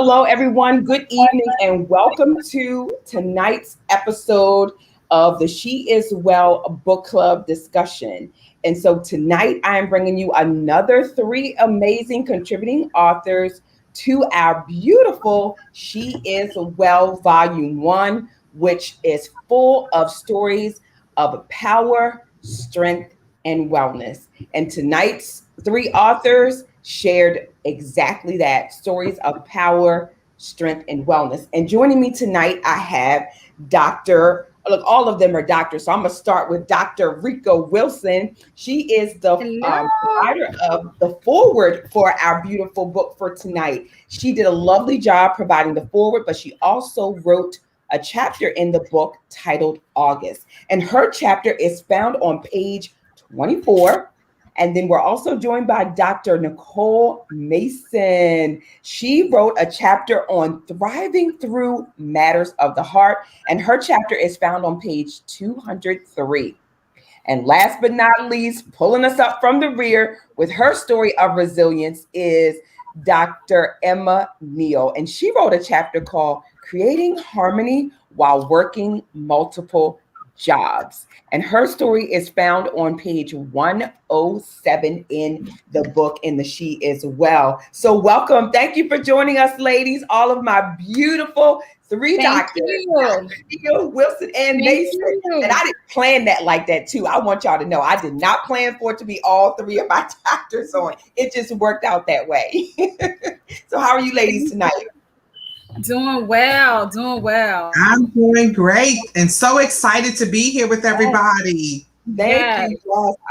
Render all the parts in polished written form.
hello, everyone. Good evening, and welcome to tonight's episode of the She Is Well Book Club discussion. And so tonight I am bringing you another three amazing contributing authors to our beautiful She Is Well Volume 1, which is full of stories of power, strength, and wellness. And tonight's three authors shared exactly that, stories of power, strength, and wellness. And joining me tonight, I have look, all of them are doctors. So I'm going to start with Dr. Rika Wilson. She is the provider of the foreword for our beautiful book for tonight. She did a lovely job providing the foreword, but she also wrote a chapter in the book titled August. And her chapter is found on page 24. And then we're also joined by Dr. Nicole Mason. She wrote a chapter on thriving through matters of the heart, and her chapter is found on page 203. And last but not least, pulling us up from the rear with her story of resilience is Dr. Emma Neal. And she wrote a chapter called Creating Harmony While Working Multiple Jobs. And her story is found on page 107 in the book in the She Is Well. So welcome. Thank you for joining us, ladies, all of my beautiful three doctors, Neal, Wilson, and Mason. And I didn't plan that like that too. I want y'all to know I did not plan for it to be all three of my doctors on. It just worked out that way. So how are you ladies tonight? Doing well. I'm doing great and so excited to be here with everybody. Thank you.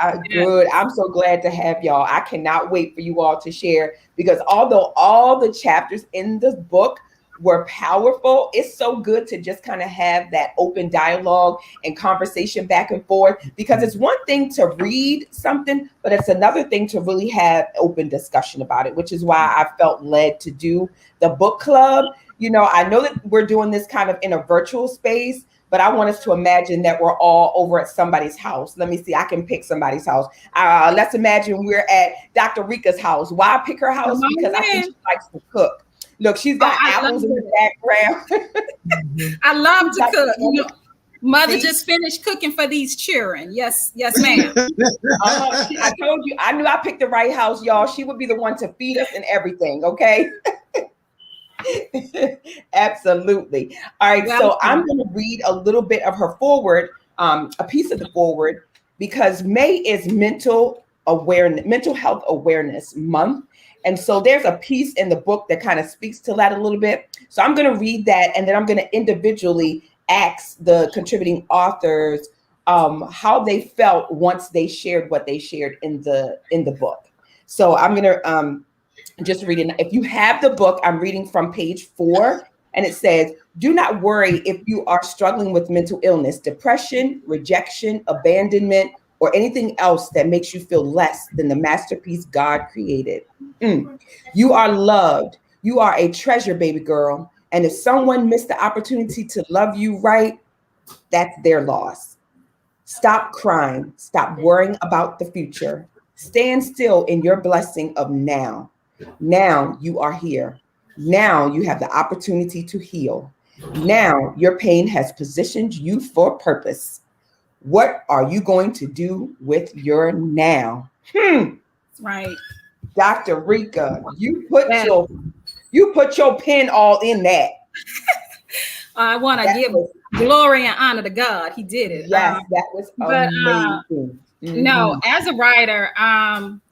Yes, good. I'm so glad to have y'all. I cannot wait for you all to share, because although all the chapters in this book were powerful, it's so good to just kind of have that open dialogue and conversation back and forth, because it's one thing to read something, but it's another thing to really have open discussion about it, which is why I felt led to do the book club. You know, I know that we're doing this kind of in a virtual space, but I want us to imagine that we're all over at somebody's house. Let me see, I can pick somebody's house. Let's imagine we're at Dr. Rika's house. Why pick her house? Because I think she likes to cook. Look, she's got apples in the background. I love to cook. You know, Mother just finished cooking for these children. Yes, ma'am. I told you, I knew I picked the right house, y'all. She would be the one to feed us and everything, okay? Absolutely. All right, so I'm going to read a little bit of her foreword, a piece of the foreword, because May is mental health awareness month. And so there's a piece in the book that kind of speaks to that a little bit. So I'm going to read that, and then I'm going to individually ask the contributing authors how they felt once they shared what they shared in the book. So I'm going to just reading. If you have the book, I'm reading from page 4, and it says, "Do not worry if you are struggling with mental illness, depression, rejection, abandonment, or anything else that makes you feel less than the masterpiece God created. You are loved. You are a treasure, baby girl. And if someone missed the opportunity to love you right, that's their loss. Stop crying. Stop worrying about the future. Stand still in your blessing of now. Now you are here. Now you have the opportunity to heal. Now your pain has positioned you for purpose. What are you going to do with your now?" Right. Dr. Rika, you put your pen all in that. I want to give glory and honor to God. He did it. Yes, that was amazing. No, as a writer,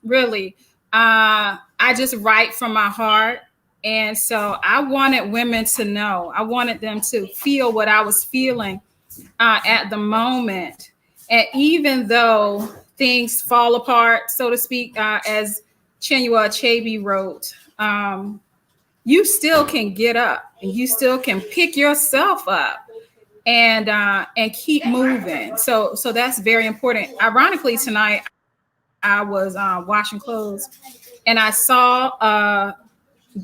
really, I just write from my heart. And so I wanted women to know, I wanted them to feel what I was feeling at the moment. And even though things fall apart, so to speak, as Chinua Achebe wrote, you still can get up and you still can pick yourself up and keep moving. So that's very important. Ironically, tonight I was washing clothes and I saw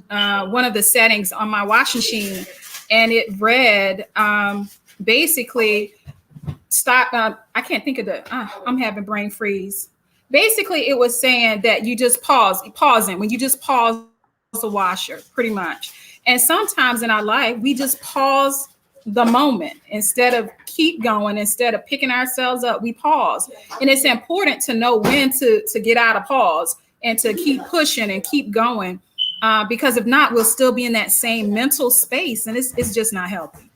one of the settings on my washing machine, and it read basically stop. I can't think of I'm having brain freeze. Basically, it was saying that you just pausing when you just pause the washer, pretty much. And sometimes in our life, we just pause the moment instead of keep going, instead of picking ourselves up, we pause. And it's important to know when to get out of pause and to keep pushing and keep going. Because if not, we'll still be in that same mental space, and it's just not healthy.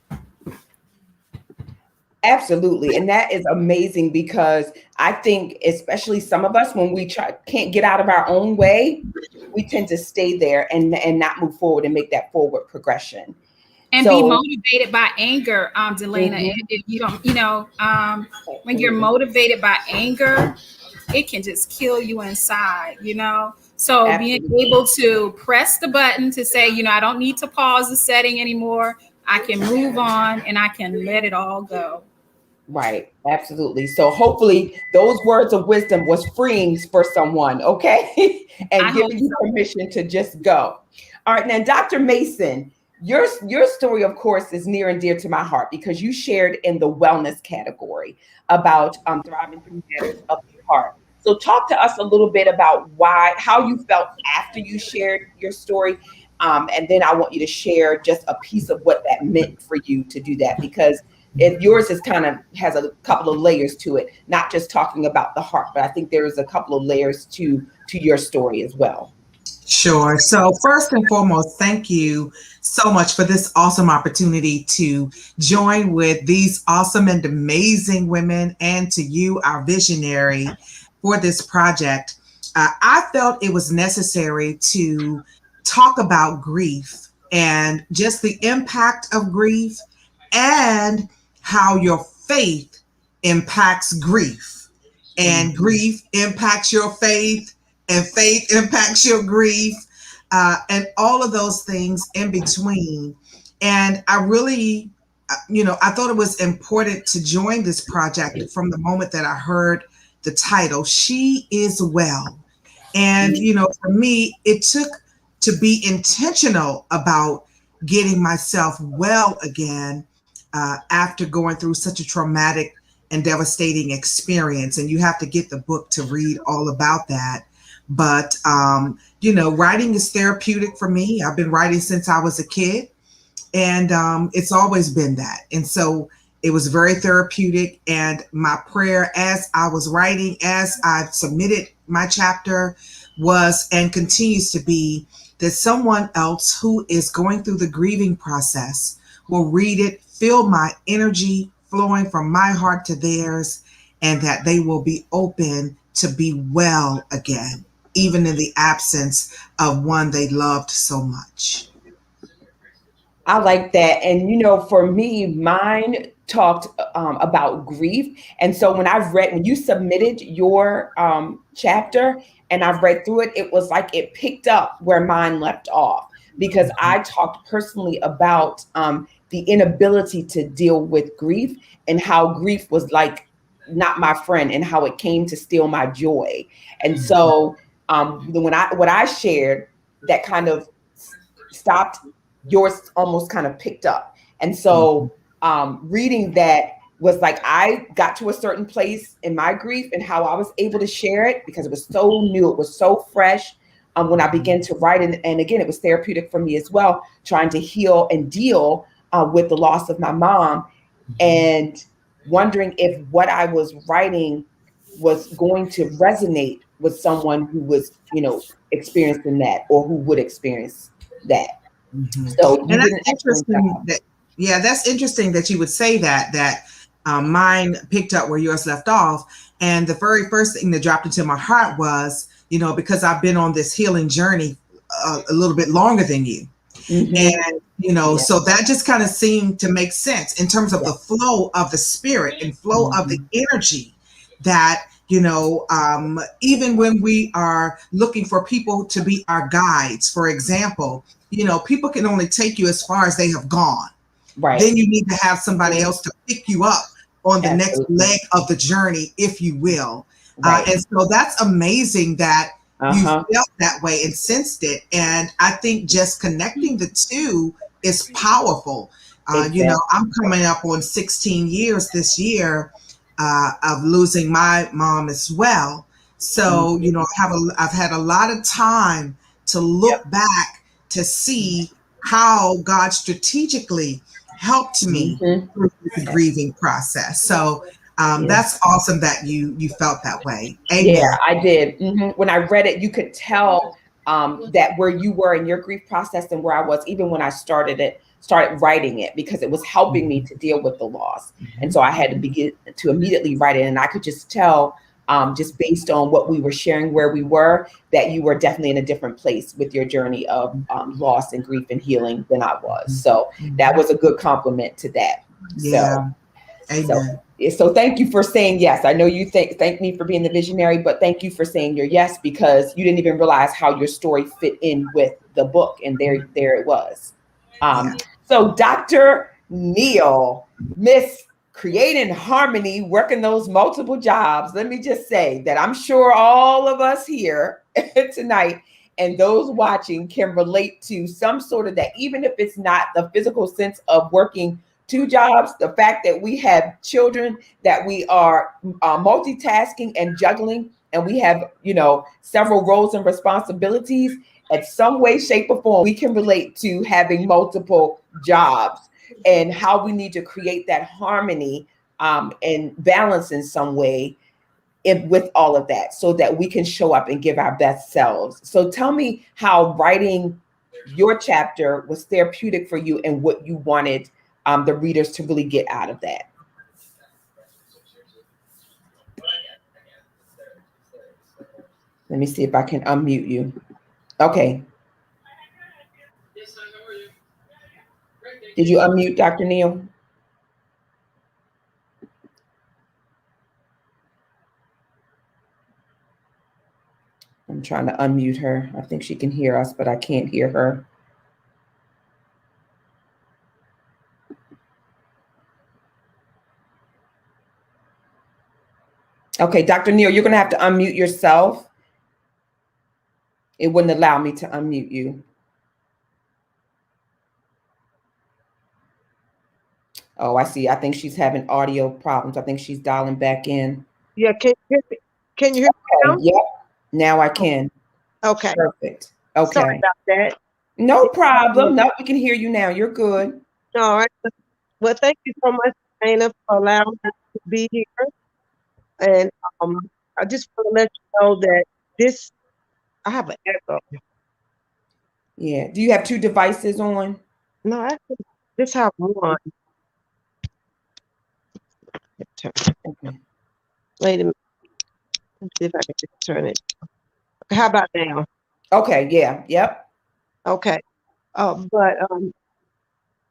Absolutely. And that is amazing, because I think especially some of us, when we can't get out of our own way, we tend to stay there and not move forward and make that forward progression. And be motivated by anger, Delana. If you don't, when you're motivated by anger, it can just kill you inside, So Absolutely. Being able to press the button to say, I don't need to pause the setting anymore. I can move on and I can let it all go. Right. Absolutely. So hopefully those words of wisdom was freeing for someone. Okay. And giving you permission to just go. All right. Now, Dr. Mason, your story, of course, is near and dear to my heart, because you shared in the wellness category about thriving through matters of your heart. So talk to us a little bit about how you felt after you shared your story. And then I want you to share just a piece of what that meant for you to do that, because yours is has a couple of layers to it, not just talking about the heart, but I think there is a couple of layers to your story as well. Sure. So first and foremost, thank you so much for this awesome opportunity to join with these awesome and amazing women, and to you, our visionary, for this project. I felt it was necessary to talk about grief and just the impact of grief, and how your faith impacts grief, and grief impacts your faith, and faith impacts your grief, and all of those things in between. And I really, I thought it was important to join this project from the moment that I heard the title, She Is Well. And, for me, it took to be intentional about getting myself well again after going through such a traumatic and devastating experience. And you have to get the book to read all about that. But, writing is therapeutic for me. I've been writing since I was a kid, and it's always been that. And so it was very therapeutic. And my prayer as I was writing, as I've submitted my chapter, was and continues to be that someone else who is going through the grieving process will read it, feel my energy flowing from my heart to theirs, and that they will be open to be well again, even in the absence of one they loved so much. I like that. And, for me, mine talked about grief. And so when you submitted your chapter and I've read through it, it was like it picked up where mine left off, because I talked personally about the inability to deal with grief, and how grief was like not my friend, and how it came to steal my joy. And so what I shared that kind of stopped, yours almost kind of picked up. And so reading that was like, I got to a certain place in my grief and how I was able to share it, because it was so new, it was so fresh. When I began to write, and again, it was therapeutic for me as well, trying to heal and deal with the loss of my mom, and wondering if what I was writing was going to resonate with someone who was, experiencing that, or who would experience that. So, and that's interesting. That's interesting that you would say that mine picked up where yours left off. And the very first thing that dropped into my heart was, because I've been on this healing journey a little bit longer than you. And, so that just kind of seemed to make sense in terms of the flow of the spirit and flow of the energy that, even when we are looking for people to be our guides, for example, people can only take you as far as they have gone. Right. Then you need to have somebody else to pick you up on the next leg of the journey, if you will. Right. And so that's amazing that you felt that way and sensed it. And I think just connecting the two is powerful. Exactly. I'm coming up on 16 years this year of losing my mom as well. So, I've had a lot of time to look back to see how God strategically helped me Mhm. through the grieving process. So that's awesome that you felt that way. Amen. Yeah, I did. When I read it, you could tell that where you were in your grief process and where I was, even when I started writing it, because it was helping me to deal with the loss. And so I had to begin to immediately write it. And I could just tell, just based on what we were sharing, where we were, that you were definitely in a different place with your journey of loss and grief and healing than I was. So that was a good compliment to that. Yeah. Amen. So thank you for saying yes. I know you thank me for being the visionary, but thank you for saying your yes, because you didn't even realize how your story fit in with the book. And there it was. So Dr. Neal, Miss Creating Harmony, working those multiple jobs. Let me just say that I'm sure all of us here tonight and those watching can relate to some sort of that, even if it's not the physical sense of working 2 jobs, the fact that we have children, that we are multitasking and juggling, and we have, several roles and responsibilities. In some way, shape, or form, we can relate to having multiple jobs and how we need to create that harmony and balance in some way with all of that, so that we can show up and give our best selves. So tell me how writing your chapter was therapeutic for you and what you wanted the readers to really get out of that. Let me see if I can unmute you. Okay. Did you unmute Dr. Neal? I'm trying to unmute her. I think she can hear us, but I can't hear her. Okay, Dr. Neal, you're going to have to unmute yourself. It wouldn't allow me to unmute you. Oh, I see. I think she's having audio problems. I think she's dialing back in. Yeah, can you hear me now? Yep. Now I can. Okay. Perfect. Okay. Sorry about that. No problem. No, we can hear you now. You're good. All right. Well, thank you so much, Dana, for allowing us to be here. And I just want to let you know that I have an echo. Yeah. Do you have 2 devices on? No, actually, just have one. Okay. Wait a minute. Let's see if I can just turn it. How about now? Okay. Yeah. Yep. Okay. But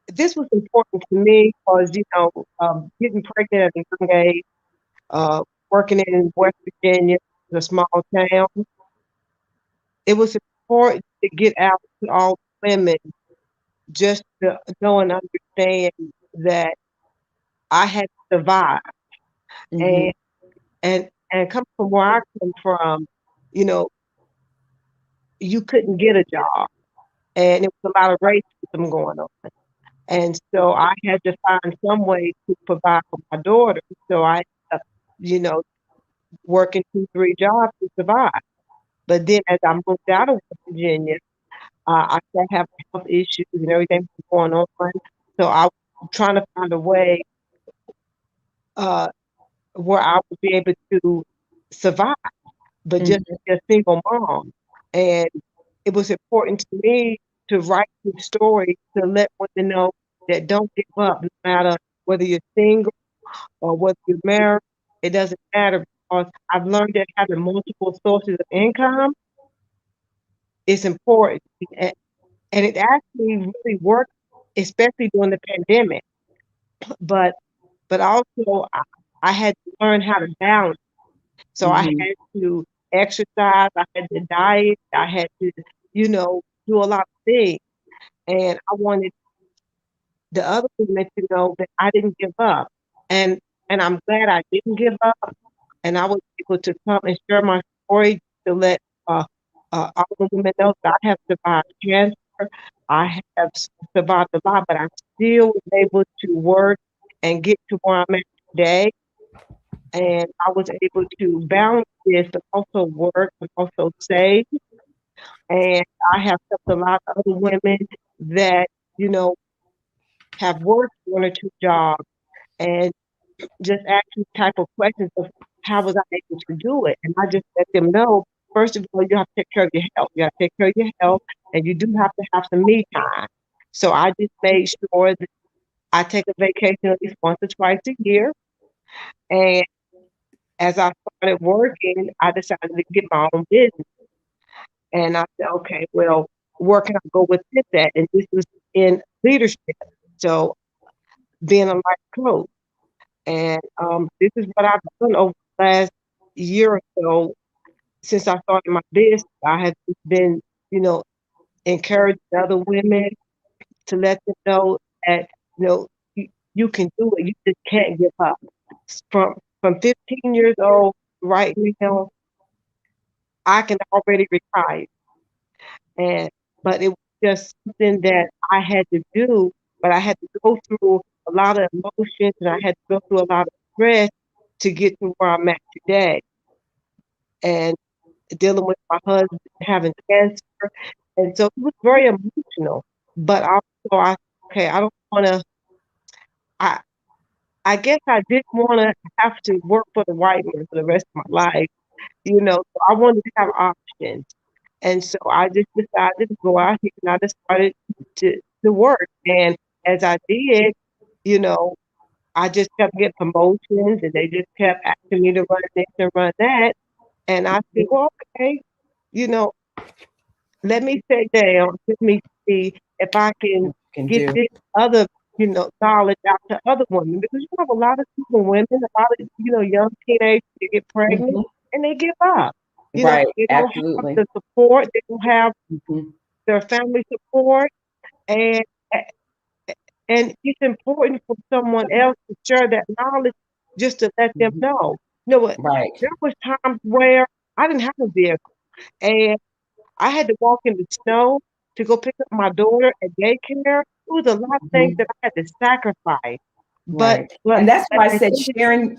this was important to me because, getting pregnant at a young age, working in West Virginia, a small town, it was important to get out to all women just to know and understand that I had to survive. Mhm. And coming from where I come from, you couldn't get a job. And it was a lot of racism going on. And so I had to find some way to provide for my daughter. So I, working 2, 3 jobs to survive. But then as I moved out of West Virginia, I started having health issues and everything was going on. So I was trying to find a way where I would be able to survive, but just be a single mom. And it was important to me to write this story to let women know that don't give up, no matter whether you're single or whether you're married. It doesn't matter, because I've learned that having multiple sources of income is important. And it actually really worked, especially during the pandemic. But also I had to learn how to balance. So I had to exercise, I had to diet, I had to, do a lot of things. And I wanted the other women to know that I didn't give up. And I'm glad I didn't give up. And I was able to come and share my story to let all the women know that I have survived cancer. I have survived a lot, but I still was able to work and get to where I'm at today. And I was able to balance this, but also work and also save. And I have helped a lot of other women that, you know, have worked 1 or 2 jobs and just ask me type of questions of how was I able to do it. And I just let them know, first of all, you have to take care of your health. You have to take care of your health, and you do have to have some me time. So I just made sure that I take a vacation at least once or twice a year. And as I started working, I decided to get my own business. And I said, okay, well, where can I go with that? And this was in leadership. So being a life coach. And this is what I've done over the last year or so since I started my business. I have just been, you know, encouraging other women to let them know that, you know, you can do it. You just can't give up. From 15 years old right now, I can already retire. But it was just something that I had to do, but I had to go through a lot of emotions and I had to go through a lot of stress to get to where I'm at today. And dealing with my husband having cancer. And so it was very emotional. But I don't want to, I guess I didn't want to have to work for the white man for the rest of my life, you know, so I wanted to have options. And so I just decided to go out here and I just started to work. And as I did, you know, I just kept getting promotions and they just kept asking me to run this and run that. And I said, well, okay, you know, let me sit down, let me see if I can get this other, you know, knowledge out to other women. Because you have a lot of people, women, a lot of, you know, young teenagers that get pregnant and they give up. You know, they don't have the support, they don't have their family support, and it's important for someone else to share that knowledge just to let them know. You know what? There was times where I didn't have a vehicle, and I had to walk in the snow to go pick up my daughter at daycare. It was a lot of things that I had to sacrifice. But and that's why I said sharing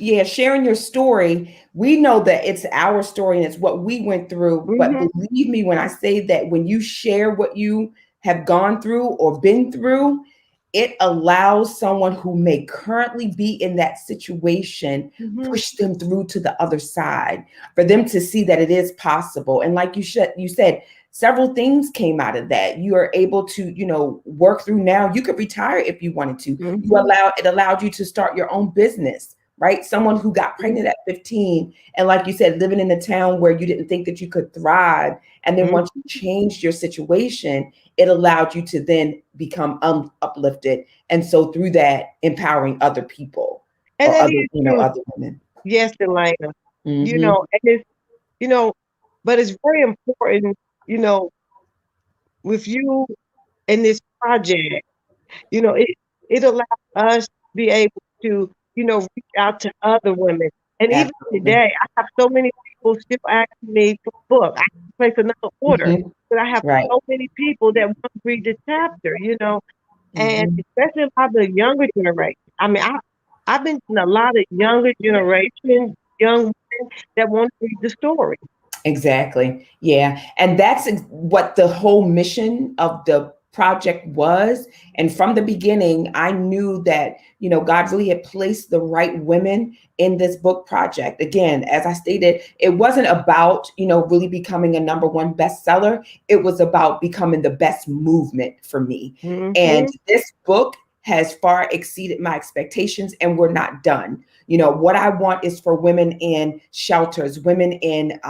your story. We know that it's our story and it's what we went through. But believe me when I say that when you share what you have gone through or been through, it allows someone who may currently be in that situation, push them through to the other side, for them to see that it is possible. And like you said, several things came out of that. You are able to, you know, work through now. You could retire if you wanted to. It allowed you to start your own business, right? Someone who got pregnant at 15 and, like you said, living in a town where you didn't think that you could thrive. And then once you changed your situation, it allowed you to then become uplifted. And so through that, empowering other people and other women. Yes, Elena. You know, and it's, you know, but it's very important, you know, with you in this project, you know, it allows us to be able to, you know, reach out to other women. And even today, I have so many people still asking me for a book. I can place another order, but I have so many people that want to read the chapter, you know, and especially a lot of the younger generation. I mean, I've been seeing a lot of younger generation, young women that want to read the story. Exactly. Yeah. And that's what the whole mission of the project was. And from the beginning, I knew that, you know, God really had placed the right women in this book project. Again, as I stated, it wasn't about, you know, really becoming a #1 bestseller. It was about becoming the best movement for me. And this book has far exceeded my expectations, and we're not done. You know, what I want is for women in shelters, women in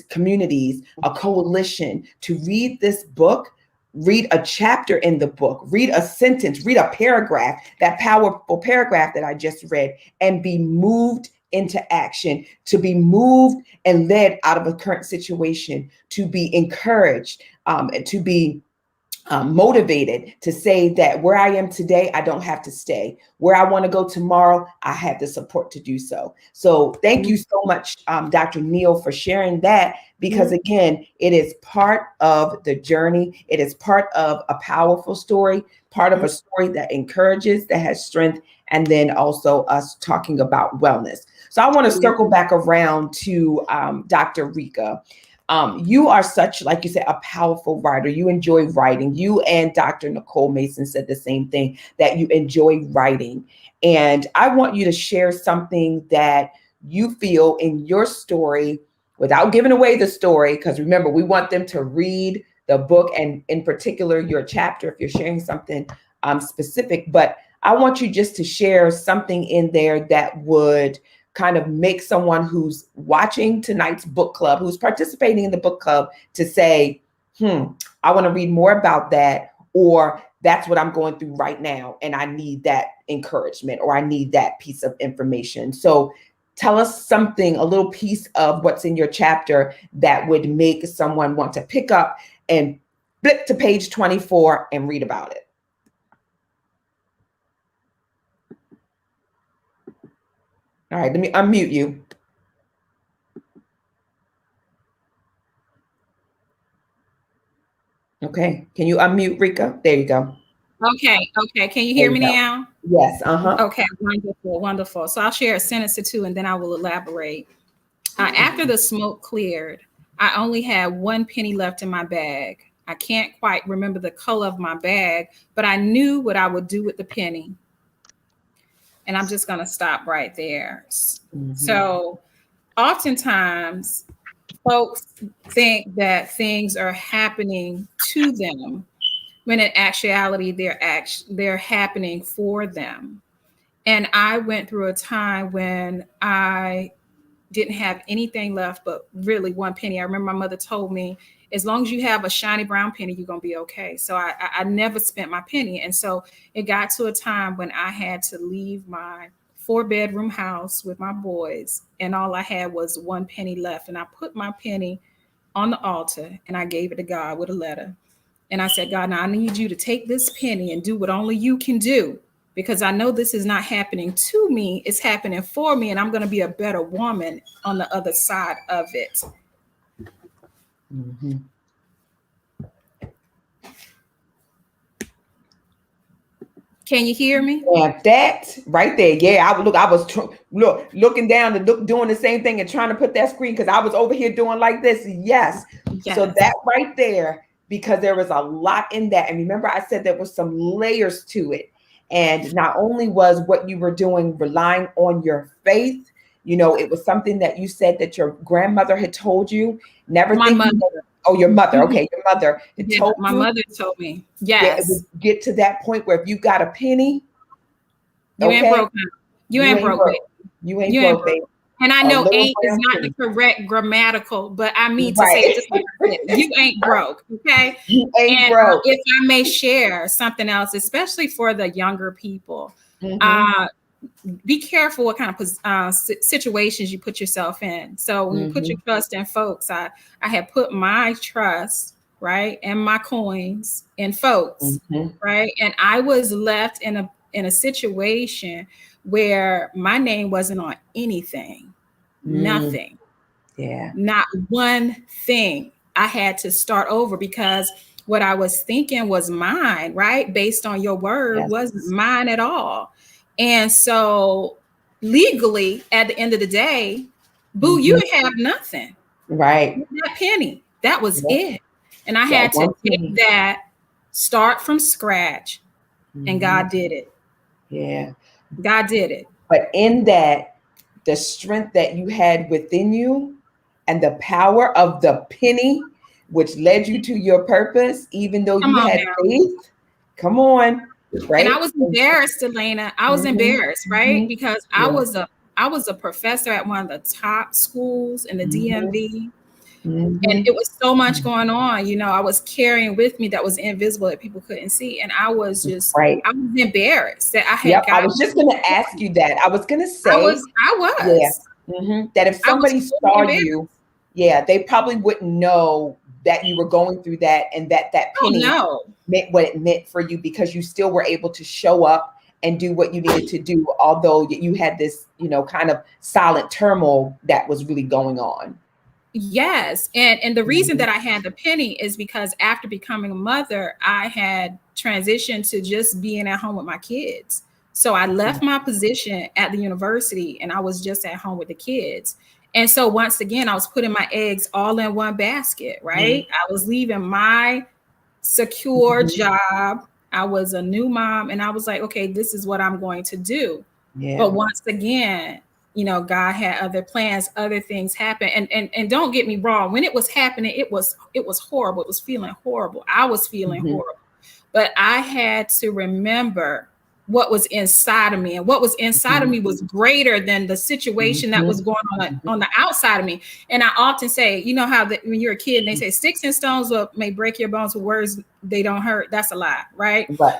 communities, a coalition to read this book, read a chapter in the book, read a sentence, read a paragraph, that powerful paragraph that I just read, and be moved into action, to be moved and led out of a current situation, to be encouraged, to be motivated to say that where I am today, I don't have to stay. Where I want to go tomorrow, I have the support to do so. So thank you so much, Dr. Neal, for sharing that, because again, it is part of the journey. It is part of a powerful story, part of a story that encourages, that has strength, and then also us talking about wellness. So I want to circle back around to Dr. Rika. You are such, like you said, a powerful writer. You enjoy writing. You and Dr. Nicole Mason said the same thing, that you enjoy writing. And I want you to share something that you feel in your story without giving away the story, because remember, we want them to read the book, and in particular your chapter if you're sharing something specific. But I want you just to share something in there that would kind of make someone who's watching tonight's book club, who's participating in the book club, to say, I want to read more about that, or that's what I'm going through right now, and I need that encouragement, or I need that piece of information. So tell us something, a little piece of what's in your chapter that would make someone want to pick up and flip to page 24 and read about it. All right, let me unmute you. Okay, can you unmute, Rika? There you go. Okay, can you hear me now? Yes, Okay, wonderful. So I'll share a sentence or two and then I will elaborate. After the smoke cleared, I only had 1 penny left in my bag. I can't quite remember the color of my bag, but I knew what I would do with the penny. And I'm just going to stop right there. So oftentimes folks think that things are happening to them, when in actuality, they're happening for them. And I went through a time when I didn't have anything left but really 1 penny. I remember my mother told me, as long as you have a shiny brown penny, you're going to be okay. So I never spent my penny. And so it got to a time when I had to leave my 4-bedroom house with my boys, and all I had was 1 penny left. And I put my penny on the altar and I gave it to God with a letter. And I said, God, now I need you to take this penny and do what only you can do, because I know this is not happening to me. It's happening for me. And I'm going to be a better woman on the other side of it. Mm-hmm. Can you hear me? Yeah, that right there. Yeah, I was looking down doing the same thing and trying to put that screen, because I was over here doing like this. Yes. So that right there, because there was a lot in that. And remember, I said there was some layers to it. And not only was what you were doing relying on your faith, it was something that you said that your grandmother had told you. Never my mother. Oh, your mother. Okay, your mother told my you. mother told me. Yes. Get to that point where if you got a penny, you ain't broke. You ain't broke. You ain't broke, baby. And I know ain't is not the correct grammatical, but I mean to say it just like you ain't broke, okay? You ain't broke. If I may share something else, especially for the younger people, be careful what kind of situations you put yourself in. So when you put your trust in folks, I had put my trust, right, and my coins in folks, right? And I was left in a situation where my name wasn't on anything, nothing. Yeah. Not one thing. I had to start over because what I was thinking was mine, right? Based on your word, wasn't mine at all. And so legally, at the end of the day, boo, you have nothing. Right. That penny, that was it. And I had to take that, start from scratch, and God did it. Yeah. God did it. But in that, the strength that you had within you and the power of the penny, which led you to your purpose, even though you had faith. Come on. Right. And I was embarrassed, Elena. I was embarrassed, right? Because I was a professor at one of the top schools in the DMV. And it was so much going on, I was carrying with me that was invisible that people couldn't see. And I was just, I was embarrassed that I had I was just going to ask you that. I was going to say, I was. That if somebody saw you, they probably wouldn't know that you were going through that, and that penny meant what it meant for you, because you still were able to show up and do what you needed to do, although you had this, kind of silent turmoil that was really going on. Yes. And the reason that I had the penny is because after becoming a mother, I had transitioned to just being at home with my kids. So I left my position at the university and I was just at home with the kids. And so once again, I was putting my eggs all in one basket, right? I was leaving my secure job. I was a new mom, and I was like, okay, this is what I'm going to do. Yeah. But once again, you know, God had other plans, other things happen. And don't get me wrong, when it was happening, it was horrible. It was feeling horrible. I was feeling horrible. But I had to remember what was inside of me, and what was inside of me was greater than the situation that was going on the outside of me. And I often say, you know how when you're a kid and they say sticks and stones may break your bones, with words they don't hurt. That's a lie, right? So,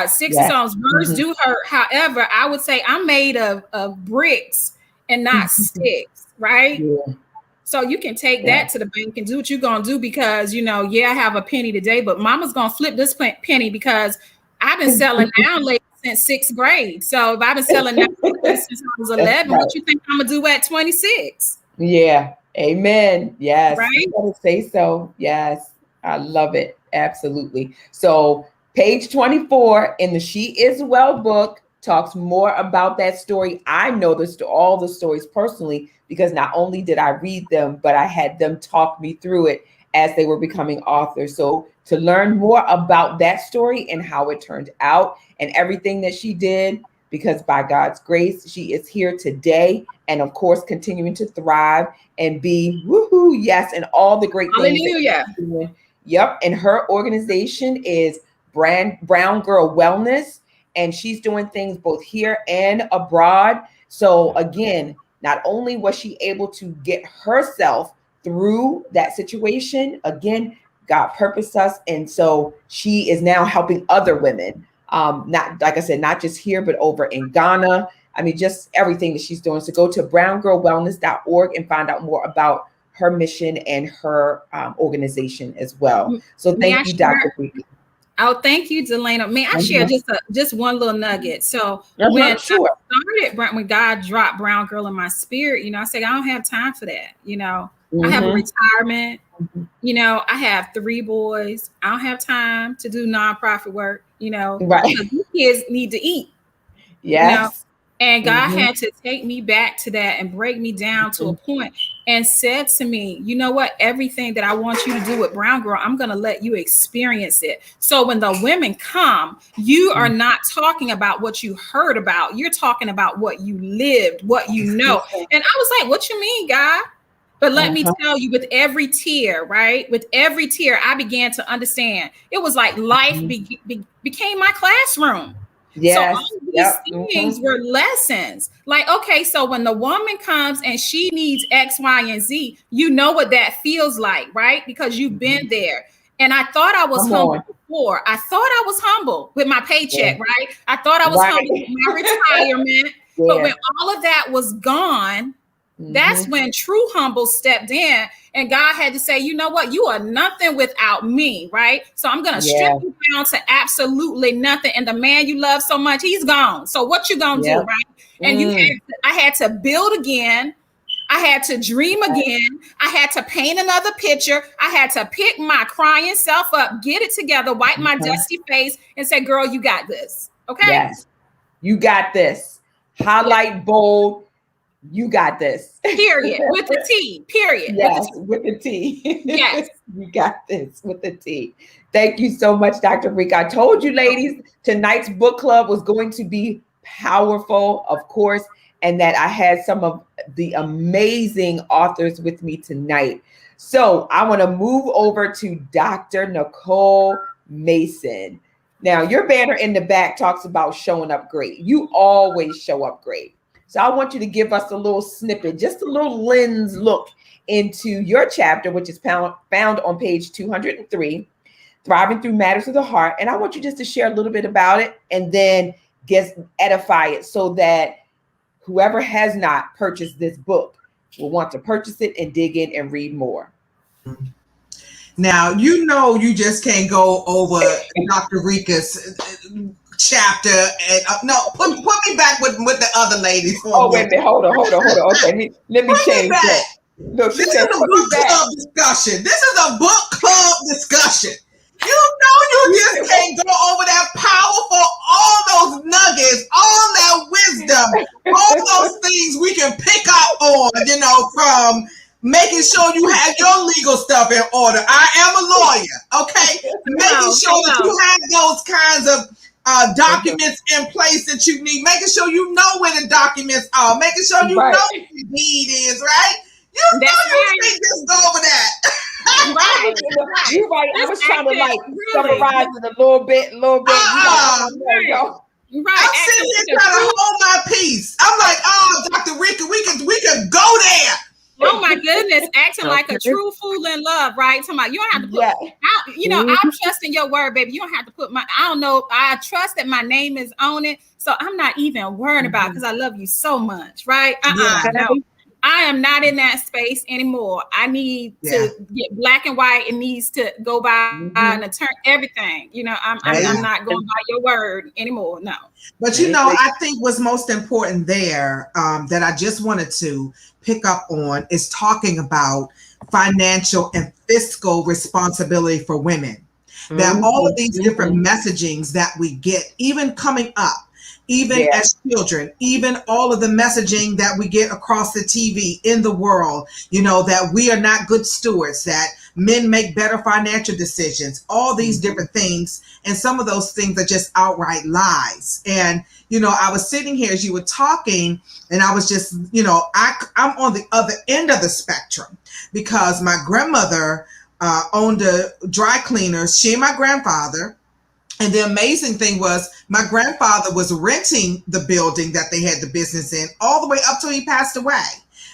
sticks and stones, words do hurt. However, I would say I'm made of bricks and not sticks, right? Yeah. So you can take that to the bank and do what you're gonna do, because you know, I have a penny today, but mama's gonna flip this penny, because I've been selling down late since 6th grade. So if I've been selling down since I was 11, what you think I'm gonna do at 26? Yeah. Amen. Yes. Right? You gotta say so. Yes. I love it. Absolutely. So page 24 in the She Is Well book talks more about that story. I know all the stories personally, because not only did I read them, but I had them talk me through it as they were becoming authors. So to learn more about that story and how it turned out and everything that she did, because by God's grace, she is here today, and of course, continuing to thrive and be woohoo, yes, and all the great things. Hallelujah. Yep. And her organization is Brown Girl Wellness, and she's doing things both here and abroad. So again, not only was she able to get herself through that situation, again, God purposed us. And so she is now helping other women. Not, like I said, not just here, but over in Ghana. I mean, just everything that she's doing. So go to browngirlwellness.org and find out more about her mission and her organization as well. So thank you, Dr. Rika. Oh, thank you, Delana. May I share just one little nugget? So when when God dropped Brown Girl in my spirit, you know, I said, I don't have time for that. You know, I have a retirement. You know, I have 3 boys. I don't have time to do nonprofit work, you know, because these kids need to eat. Yes. You know? And God had to take me back to that and break me down to a point and said to me, you know what, everything that I want you to do with Brown Girl, I'm going to let you experience it. So when the women come, you are not talking about what you heard about. You're talking about what you lived, what you know. And I was like, what you mean, God? But let me tell you, with every tear, right? With every tear, I began to understand. It was like life became my classroom. Yes. So all these things were lessons. Like, okay, so when the woman comes and she needs X, Y, and Z, you know what that feels like, right? Because you've been there. And I thought I was humble before. I thought I was humble with my paycheck, right? I thought I was humble with my retirement. But when all of that was gone, that's when true humble stepped in, and God had to say, you know what, you are nothing without me, right? So I'm going to strip you down to absolutely nothing. And the man you love so much, he's gone. So what you going to do, right? And I had to build again. I had to dream again. I had to paint another picture. I had to pick my crying self up, get it together, wipe my dusty face, and say, girl, you got this. Okay. Yes. You got this. Highlight, bold. You got this. Period. With the T. Period. Yes, with the T. Yes. You got this with the T. Thank you so much, Dr. Rika. I told you, ladies, tonight's book club was going to be powerful, of course, and that I had some of the amazing authors with me tonight. So I want to move over to Dr. Nicole Mason. Now, your banner in the back talks about showing up great. You always show up great. So I want you to give us a little snippet, just a little lens look into your chapter, which is found on page 203, Thriving Through Matters of the Heart. And I want you just to share a little bit about it and then edify it so that whoever has not purchased this book will want to purchase it and dig in and read more. Now, you know, you just can't go over Dr. Rika's chapter and put me back with the other ladies. Wait a minute, hold on. Okay, let me change that. No, this is a book club discussion. This is a book club discussion. You know, you just can't go over that powerful, all those nuggets, all that wisdom, all those things we can pick up making sure you have your legal stuff in order. I am a lawyer, okay? Making sure that you have those kinds of documents in place that you need. Making sure you know where the documents are. Making sure you know what the deed is, right? You know you can't just go over that. Right. You're right. I was trying to like summarize it a little bit. Right. I'm sitting here trying to hold my peace. I'm like, oh, Dr. Rika, we can go there. Oh my goodness, acting like a true fool in love, right? Talking about you don't have to put I'm trusting your word, baby. You don't have to put I don't know, I trust that my name is on it. So I'm not even worried about it because I love you so much, right? No. I am not in that space anymore. I need to get black and white. It needs to go by an attorney, everything. You know, I'm not going by your word anymore. No. But you know, I think what's most important there that I just wanted to pick up on is talking about financial and fiscal responsibility for women. That all of these different messagings that we get, even coming up, even as children, even all of the messaging that we get across the TV in the world, you know, that we are not good stewards, that men make better financial decisions, all these different things. And some of those things are just outright lies. And, you know, I was sitting here as you were talking and I was just, you know, I'm on the other end of the spectrum because my grandmother owned a dry cleaners. She and my grandfather. And the amazing thing was my grandfather was renting the building that they had the business in all the way up till he passed away.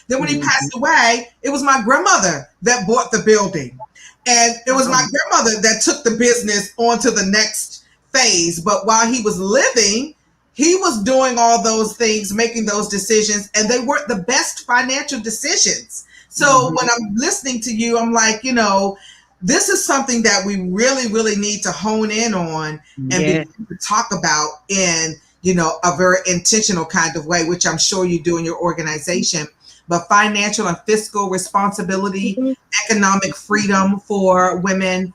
Then when he passed away, it was my grandmother that bought the building. And it was my grandmother that took the business on to the next phase. But while he was living, he was doing all those things, making those decisions, and they weren't the best financial decisions. So when I'm listening to you, I'm like, you know, this is something that we really, really need to hone in on and begin to talk about in, you know, a very intentional kind of way, which I'm sure you do in your organization. But financial and fiscal responsibility, economic freedom for women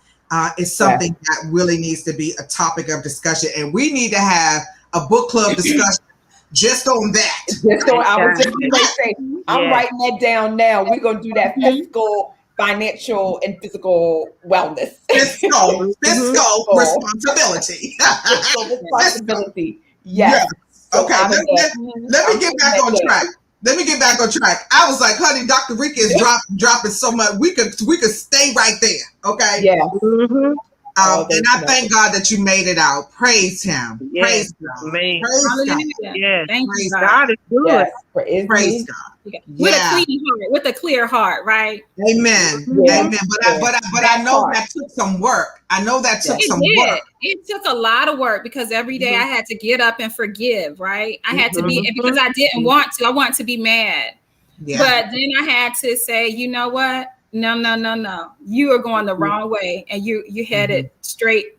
is something that really needs to be a topic of discussion. And we need to have a book club discussion just on that. Just so I was just going to say, I'm writing that down now. We're going to do that fiscal, financial, and physical wellness. Fiscal responsibility. Fiscal responsibility. Yes. Okay. Let me get back on track. I was like, honey, Dr. Rika is dropping so much. We could stay right there. Okay. Yeah. And I thank God that you made it out. Praise Him. Yes. Praise God. Praise God. Yes. Thank you, God. God. Is good. Yes. Praise God. With a clean heart, with a clear heart, right? Amen. Amen. But I know that took some work. It took a lot of work because every day I had to get up and forgive, right? I had to be, because I didn't want to. I wanted to be mad. Yeah. But then I had to say, you know what? No. You are going the wrong way. And you headed straight,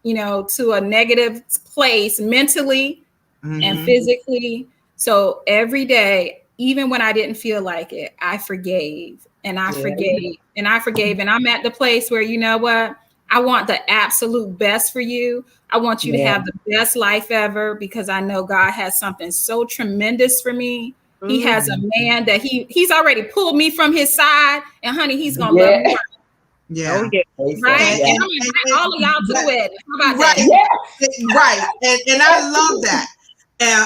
you know, to a negative place mentally and physically. So every day, even when I didn't feel like it, I forgave and I forgave and I forgave. And I'm at the place where, you know what? I want the absolute best for you. I want you to have the best life ever because I know God has something so tremendous for me. He has a man that he's already pulled me from his side, and honey, he's gonna love me. Yeah. Right. And I'm like, all of y'all do it. How about that? Yeah. Right. And I love that.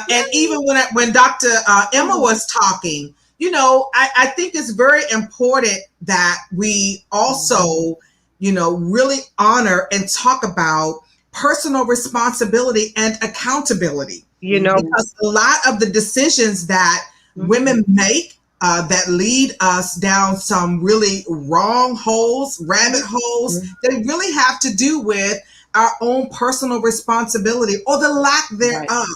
And even when Dr. Emma was talking, you know, I think it's very important that we also, you know, really honor and talk about personal responsibility and accountability. You know, because a lot of the decisions that women make that lead us down some really wrong holes, rabbit holes, they really have to do with our own personal responsibility or the lack thereof.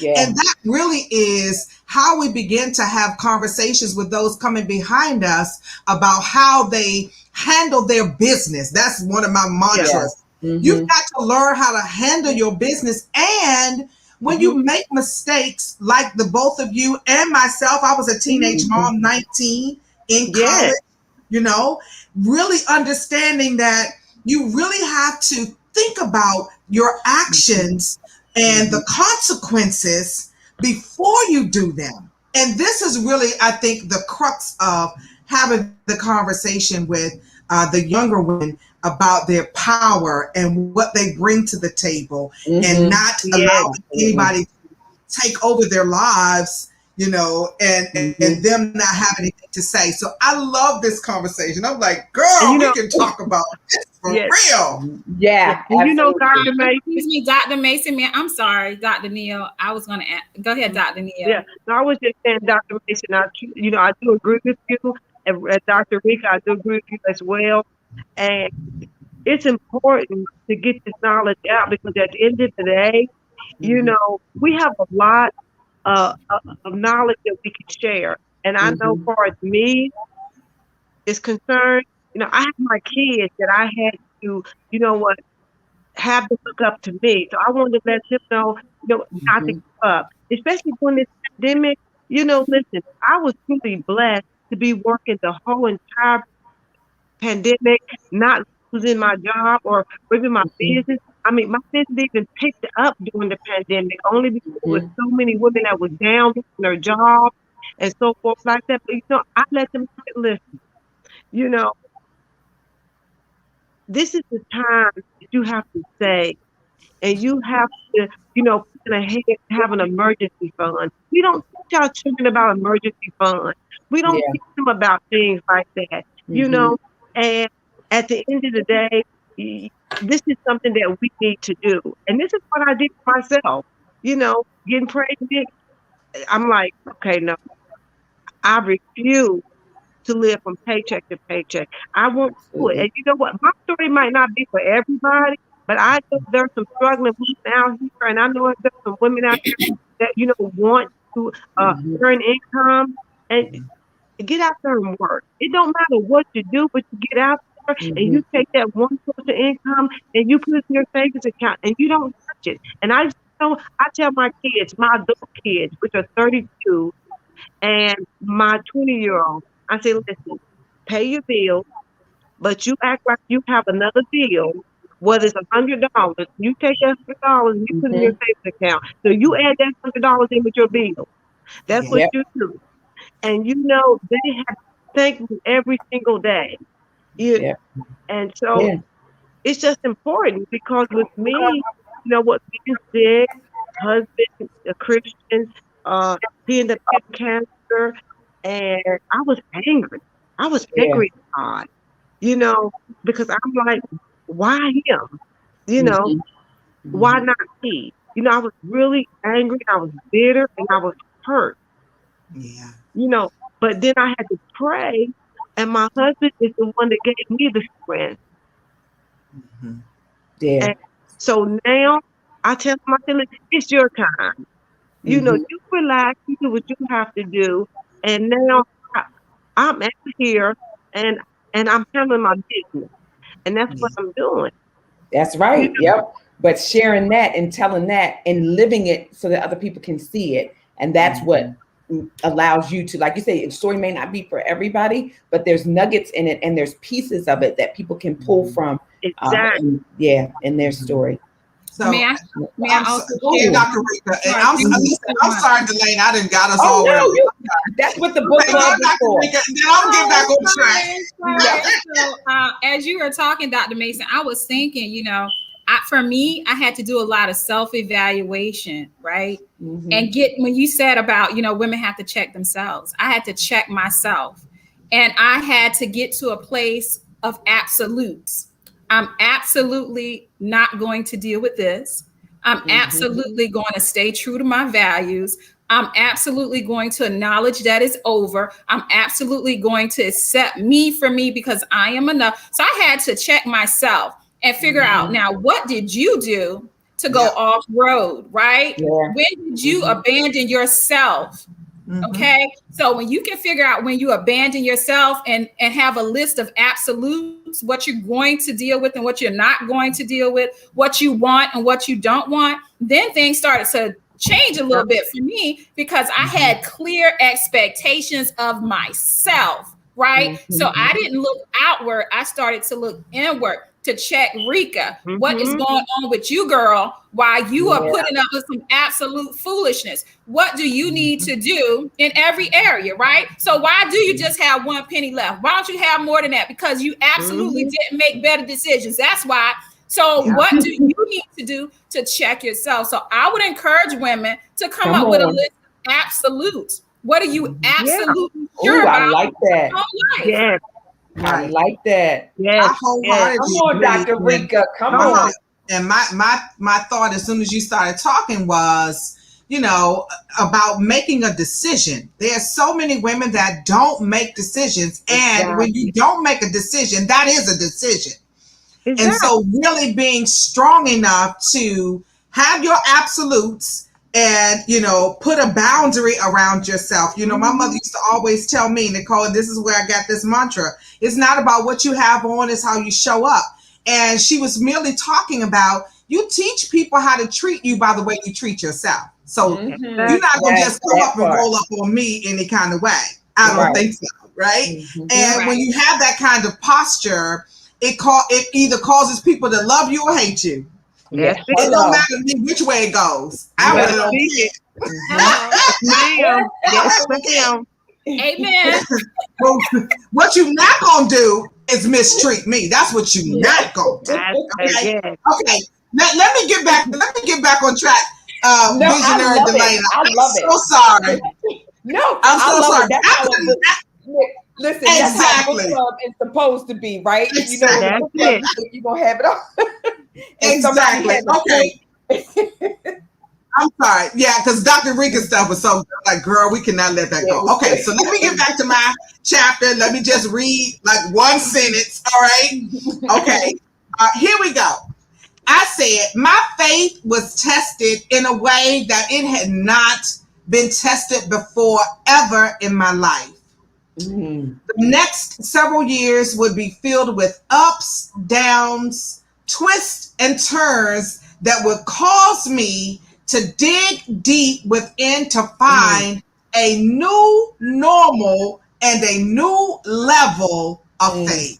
And that really is how we begin to have conversations with those coming behind us about how they handle their business. That's one of my mantras. You've got to learn how to handle your business. And when you make mistakes, like the both of you and myself, I was a teenage mom, 19 in college, you know, really understanding that you really have to think about your actions and the consequences before you do them. And this is really, I think, the crux of having the conversation with the younger women about their power and what they bring to the table, and not allowing anybody to take over their lives, you know, and them not having anything to say. So I love this conversation. I'm like, girl, we can talk about this for real. Yeah. You know, Dr. Mason. Excuse me, Dr. Mason, man. I'm sorry, Dr. Neal. I was going to go ahead, Dr. Neal. Yeah, no, I was just saying, Dr. Mason, I do agree with you. And Dr. Rika, I do agree with you as well. And it's important to get this knowledge out, because at the end of the day, you know, we have a lot of knowledge that we can share. And I know, far as me is concerned, you know, I have my kids that I had to, you know what, have to look up to me. So I wanted to let them know, you know, not to give up, especially during this pandemic. You know, listen, I was truly blessed to be working the whole entire pandemic, not losing my job or even my business. I mean, my business even picked up during the pandemic, only because there was so many women that was down in their job and so forth like that. But, you know, I let them listen. You know, this is the time that you have to say, and you have to, you know, plan ahead, have an emergency fund. We don't teach our children about emergency funds. We don't teach them about things like that, you know. And at the end of the day, this is something that we need to do. And this is what I did myself, you know, getting pregnant. I'm like, okay, no, I refuse to live from paycheck to paycheck. I won't do it. And you know what? My story might not be for everybody, but I know there's some struggling women out here, and I know there's some women out there that, you know, want to earn income and get out there and work. It don't matter what you do, but you get out there and you take that one source of income and you put it in your savings account and you don't touch it. And I tell my kids, my adult kids, which are 32, and my 20-year-old, I say, listen, pay your bills, but you act like you have another bill, whether it's $100, you take that $100 and you put it in your savings account. So you add that $100 in with your bill. That's what you do. And you know, they have to thank me every single day. And so it's just important, because with me, you know what, being sick, husband, a Christian, he ended up getting cancer, and I was angry. I was angry at God, you know, because I'm like, why him? You know, why not me? You know, I was really angry, I was bitter, and I was hurt. Yeah. You know, but then I had to pray, and my husband is the one that gave me the strength. Yeah. And so now I tell him, I tell him, it's your time. You know, you relax, you do what you have to do. And now I'm out here and I'm handling my business. And that's what I'm doing. That's right. Yep. But sharing that and telling that and living it so that other people can see it. And that's what allows you to, like you say, the story may not be for everybody, but there's nuggets in it and there's pieces of it that people can pull from in their story. So may I also go ahead, Dr. Rika. And I'm sorry, Delaney, I didn't got us all. No, that's what the book club is for. Then I'll get back on track. So, as you were talking, Dr. Mason, I was thinking, you know, for me, I had to do a lot of self-evaluation, right? And when you said about, you know, women have to check themselves, I had to check myself. And I had to get to a place of absolutes. I'm absolutely not going to deal with this. I'm absolutely going to stay true to my values. I'm absolutely going to acknowledge that it's over. I'm absolutely going to accept me for me because I am enough. So I had to check myself and figure out, now, what did you do to go off road, right? When did you abandon yourself? Okay. So when you can figure out when you abandon yourself and have a list of absolutes, what you're going to deal with and what you're not going to deal with, what you want and what you don't want, then things started to change a little bit for me because I had clear expectations of myself, right? So I didn't look outward. I started to look inward. to check Rika. What is going on with you, girl? Why you are putting up with some absolute foolishness? What do you need to do in every area, right? So why do you just have one penny left? Why don't you have more than that? Because you absolutely didn't make better decisions. That's why. So what do you need to do to check yourself? So I would encourage women to come up with a list of absolutes. What are you absolutely sure about? I like that. Yes. I like that. Yes. Come on, Dr. Rika. Come on. And my thought as soon as you started talking was, you know, about making a decision. There's so many women that don't make decisions. And when you don't make a decision, that is a decision. And so really being strong enough to have your absolutes and, you know, put a boundary around yourself. You know, my mother used to always tell me, Nicole, and this is where I got this mantra, it's not about what you have on, it's how you show up. And she was merely talking about, you teach people how to treat you by the way you treat yourself. So you're not going to just come up and roll up on me any kind of way. I don't think so, right? And when you have that kind of posture, it either causes people to love you or hate you. Yes, it don't matter to me which way it goes. I really don't care. Yes, ma'am. Amen. What you not gonna do is mistreat me. That's what you not gonna do. Okay. Okay. Let me get back on track. Visionary Delana. I'm so sorry. No, I'm so sorry. Listen, that's how book club is supposed to be, right? Exactly. You know, book club, you're gonna have it all. Exactly. Okay. I'm sorry. Yeah, because Dr. Rika's stuff was so like, girl, we cannot let that go. Okay, so let me get back to my chapter. Let me just read like one sentence. All right. Okay. Here we go. I said, my faith was tested in a way that it had not been tested before ever in my life. The next several years would be filled with ups, downs, twists, and turns that would cause me to dig deep within to find a new normal and a new level of faith.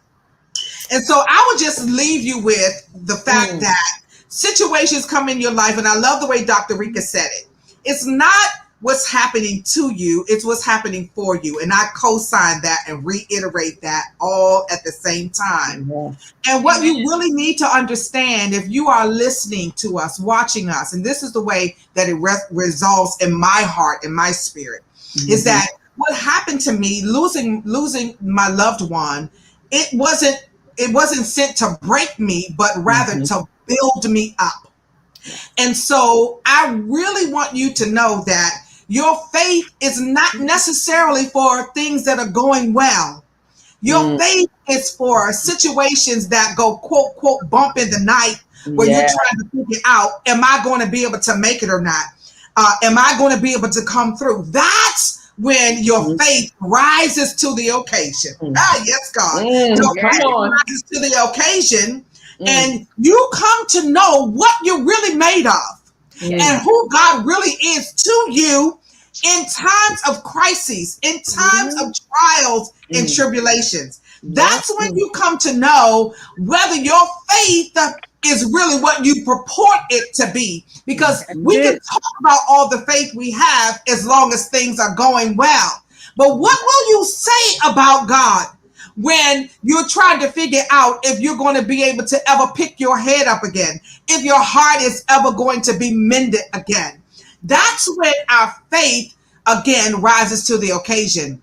And so I would just leave you with the fact that situations come in your life, and I love the way Dr. Rika said it. It's not what's happening to you, it's what's happening for you. And I co-sign that and reiterate that all at the same time. And what you really need to understand, if you are listening to us, watching us, and this is the way that it resolves in my heart, in my spirit, is that what happened to me, losing my loved one, it wasn't sent to break me, but rather to build me up. And so I really want you to know that your faith is not necessarily for things that are going well. Your faith is for situations that go, quote, quote, bump in the night where you're trying to figure out, am I going to be able to make it or not? Am I going to be able to come through? That's when your faith rises to the occasion. Yes, God. So rises to the occasion, and you come to know what you're really made of. And who God really is to you in times of crises, in times of trials and tribulations. That's when you come to know whether your faith is really what you purport it to be. Because we can talk about all the faith we have as long as things are going well. But what will you say about God when you're trying to figure out if you're going to be able to ever pick your head up again, if your heart is ever going to be mended again? That's when our faith again rises to the occasion.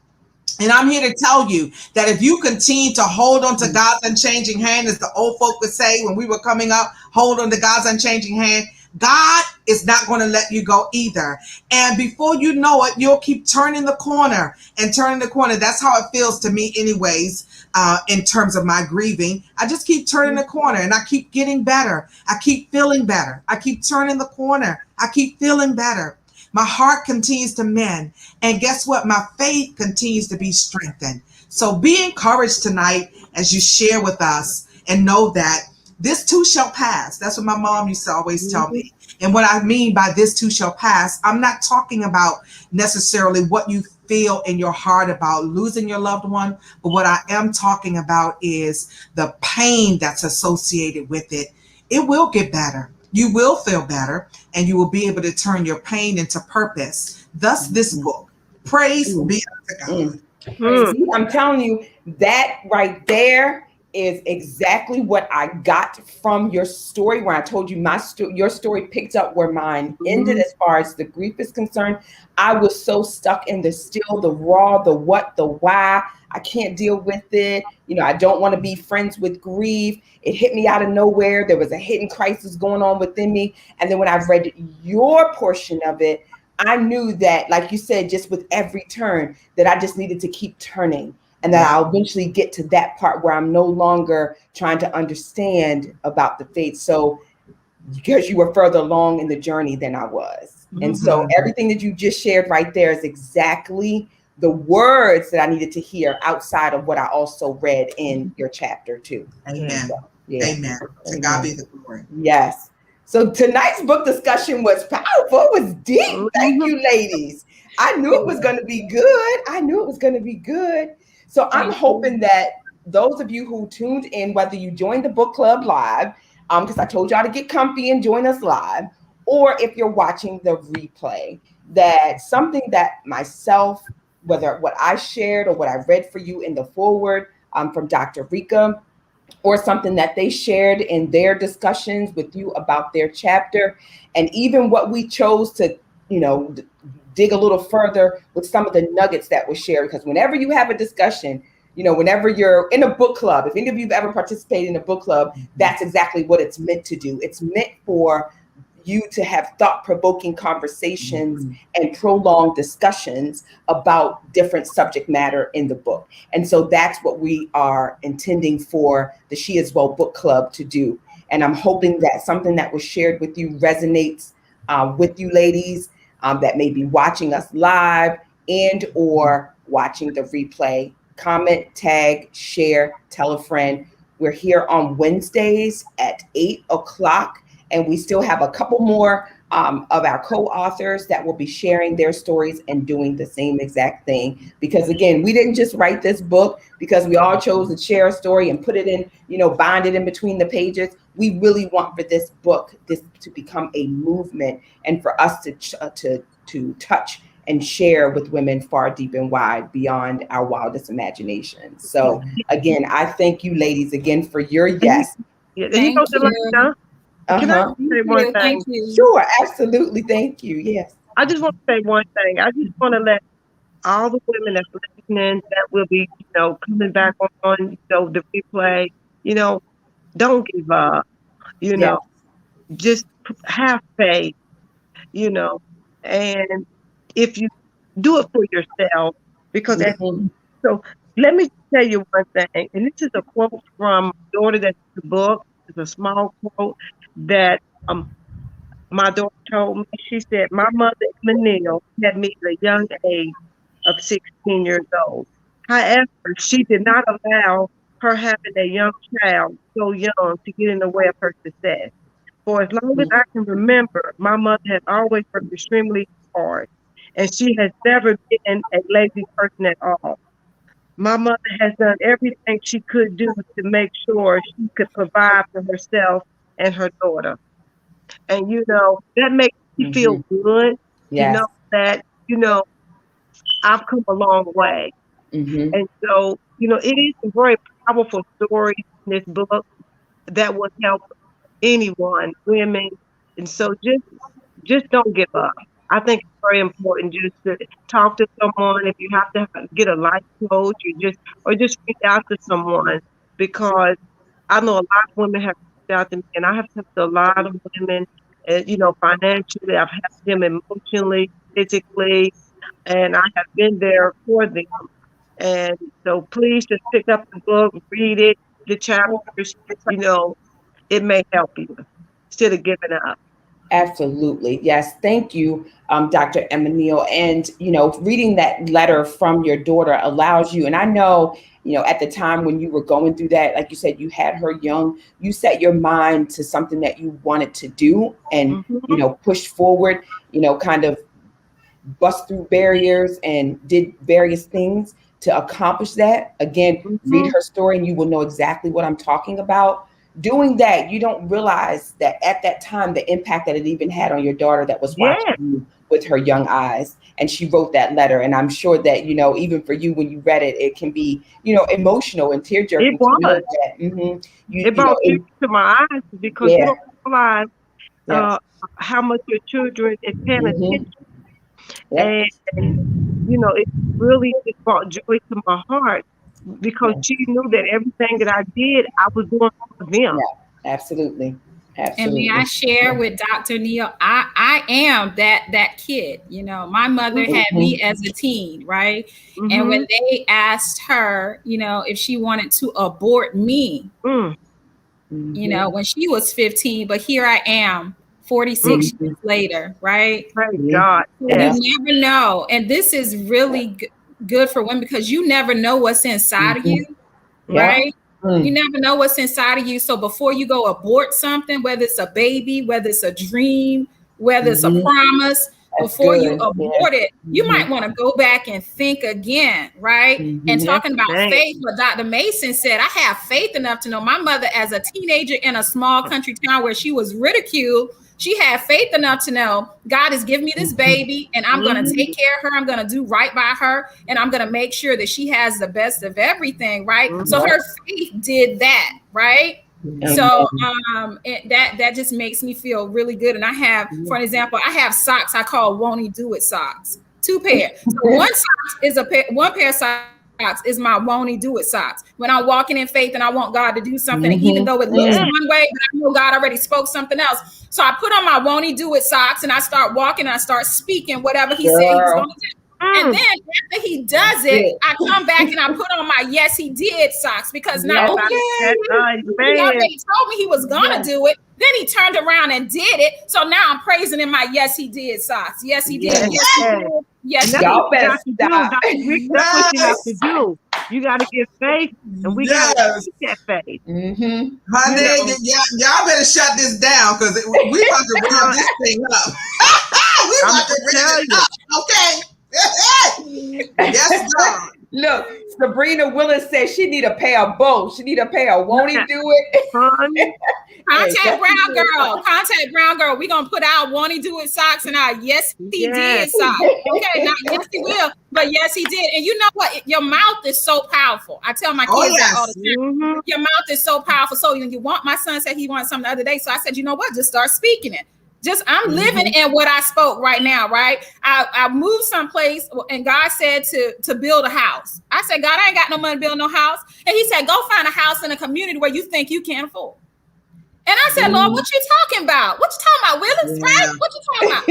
And I'm here to tell you that if you continue to hold on to God's unchanging hand, as the old folk would say when we were coming up, hold on to God's unchanging hand, God is not going to let you go either. And before you know it, you'll keep turning the corner and turning the corner. That's how it feels to me anyways, in terms of my grieving. I just keep turning the corner and I keep getting better. I keep feeling better. I keep turning the corner. I keep feeling better. My heart continues to mend. And guess what? My faith continues to be strengthened. So be encouraged tonight as you share with us and know that this too shall pass. That's what my mom used to always tell me. And what I mean by this too shall pass, I'm not talking about necessarily what you feel in your heart about losing your loved one. But what I am talking about is the pain that's associated with it. It will get better. You will feel better, and you will be able to turn your pain into purpose. Thus, this book. Praise be unto God. See, I'm telling you, that right there is exactly what I got from your story, where I told you your story picked up where mine ended as far as the grief is concerned. I was so stuck in the still, the raw, the what, the why. I can't deal with it. You know, I don't want to be friends with grief. It hit me out of nowhere. There was a hidden crisis going on within me. And then when I read your portion of it, I knew that, like you said, just with every turn, that I just needed to keep turning, and that I'll eventually get to that part where I'm no longer trying to understand about the faith. So, because you were further along in the journey than I was. And so everything that you just shared right there is exactly the words that I needed to hear outside of what I also read in your chapter too. Amen. So, yeah. Amen. To God be the glory. Yes. So tonight's book discussion was powerful. It was deep. Thank you, ladies. I knew it was going to be good. I knew it was going to be good. So I'm hoping that those of you who tuned in, whether you joined the book club live, because I told y'all to get comfy and join us live, or if you're watching the replay, that something that myself, whether what I shared or what I read for you in the foreword from Dr. Rika, or something that they shared in their discussions with you about their chapter, and even what we chose to, dig a little further with some of the nuggets that were shared. Because whenever you have a discussion, whenever you're in a book club, if any of you have ever participated in a book club, that's exactly what it's meant to do. It's meant for you to have thought-provoking conversations and prolonged discussions about different subject matter in the book. And so that's what we are intending for the She Is Well Book Club to do. And I'm hoping that something that was shared with you resonates with you ladies that may be watching us live and or watching the replay. Comment, tag, share, tell a friend. We're here on Wednesdays at 8 o'clock. And we still have a couple more of our co-authors that will be sharing their stories and doing the same exact thing. Because again, we didn't just write this book because we all chose to share a story and put it in, bind it in between the pages. We really want for this book, to become a movement, and for us to touch and share with women far deep and wide beyond our wildest imagination. So again, I thank you ladies again for your yes. Thank you. Can I say one thing? Thank you. Sure, absolutely. Thank you. Yes. I just want to say one thing. I just want to let all the women that's listening, that will be, coming back on, the replay, don't give up, just have faith, and if you do it for yourself, because so let me tell you one thing, and this is a quote from my daughter that's in the book. It's a small quote that my daughter told me. She said, "My mother, Emma, had me at a young age of 16 years old. However, she did not allow her having a young child so young to get in the way of her success. For as long as I can remember, my mother has always worked extremely hard, and she has never been a lazy person at all. My mother has done everything she could do to make sure she could provide for herself and her daughter." And, that makes me feel good. Yes. That, I've come a long way. And so, it is a very powerful story in this book that will help anyone, women. And so just don't give up. I think it's very important just to talk to someone. If you have to get a life coach, or just reach out to someone, because I know a lot of women have reached out to me, and I have helped a lot of women, financially. I've helped them emotionally, physically, and I have been there for them. And so please just pick up the book, read it, the chapters, it may help you instead of giving up. Absolutely. Yes. Thank you, Dr. Emma Neal. And, reading that letter from your daughter allows you, and I know, at the time when you were going through that, like you said, you had her young, you set your mind to something that you wanted to do and, push forward, kind of bust through barriers and did various things to accomplish that. Again, read her story and you will know exactly what I'm talking about. Doing that, you don't realize that at that time, the impact that it even had on your daughter that was watching you with her young eyes. And she wrote that letter. And I'm sure that, you know, even for you, when you read it, it can be, you know, emotional and tear-jerking. It was. It brought tears to my eyes because you don't realize how much your children is paying attention. And, you know, it really just brought joy to my heart because she knew that everything that I did, I was doing for them. Yeah, absolutely. Absolutely. And may I share with Dr. Neal, I am that kid. You know, my mother had me as a teen, right? And when they asked her, you know, if she wanted to abort me, you know, when she was 15, but here I am 46 years later, right? Thank God. You never know. And this is really good for women because you never know what's inside of you, right? You never know what's inside of you. So before you go abort something, whether it's a baby, whether it's a dream, whether it's a promise, before you abort it, you might want to go back and think again, right? And talking about faith, what Dr. Mason said, I have faith enough to know my mother as a teenager in a small country town where she was ridiculed. She had faith enough to know God has given me this baby and I'm going to take care of her. I'm going to do right by her. And I'm going to make sure that she has the best of everything. Right. So her faith did that. Right. So that just makes me feel really good. And I have, for an example, I have socks I call Won't He Do It socks, 2 pairs. So one pair of socks is my Won't He Do It socks. When I'm walking in faith and I want God to do something, even though it looks one way, but I know God already spoke something else. So I put on my Won't He Do It socks and I start walking and I start speaking whatever he said he was going to do. And then after he does it, I come back and I put on my Yes He Did socks because now he already told me he was going to do it. Then he turned around and did it. So now I'm praising in my Yes He Did socks. Yes, he did. Yes, he did. Yes, y'all better stop. That's what you have to do. You got to give faith, and we got to keep that faith. Honey, y'all better shut this down because we about to run this thing up. We about to run it up, okay? Yes, God. Look, Sabrina Willis says she need a pair of both. She need a pair of Won't He Do It? Contact Brown Girl. We're going to put our Won't He Do It socks and our Yes He Did socks. Okay, not Yes He Will, but Yes He Did. And you know what? Your mouth is so powerful. I tell my kids that all the time. Your mouth is so powerful. So you want, my son said he wanted something the other day. So I said, you know what? Just start speaking it. I'm living in what I spoke right now, right? I moved someplace and God said to build a house. I said, God, I ain't got no money to build no house. And he said, go find a house in a community where you think you can afford. And I said, Lord, what you talking about? What you talking about, Willis? Right? What you talking about?